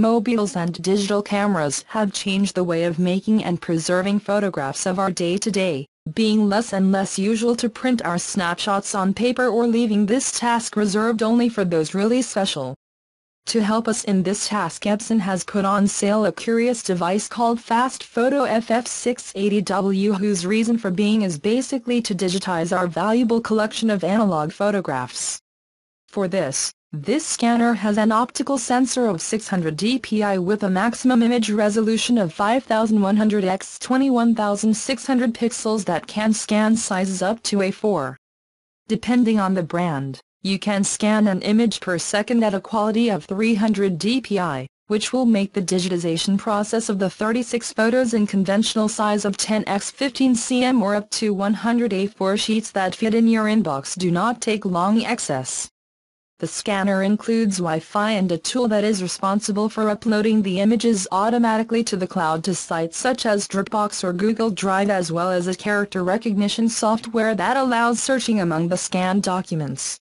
mobiles and digital cameras have changed the way of making and preserving photographs of our day-to-day, being less and less usual to print our snapshots on paper or leaving this task reserved only for those really special. To help us in this task, Epson has put on sale a curious device called FastFoto FF-680W, whose reason for being is basically to digitize our valuable collection of analog photographs. For this scanner has an optical sensor of 600 dpi with a maximum image resolution of 5100 x 21600 pixels that can scan sizes up to A4. Depending on the brand, you can scan an image per second at a quality of 300 dpi, which will make the digitization process of the 36 photos in conventional size of 10x15 cm or up to 100 A4 sheets that fit in your inbox do not take long access. The scanner includes Wi-Fi and a tool that is responsible for uploading the images automatically to the cloud to sites such as Dropbox or Google Drive, as well as a character recognition software that allows searching among the scanned documents.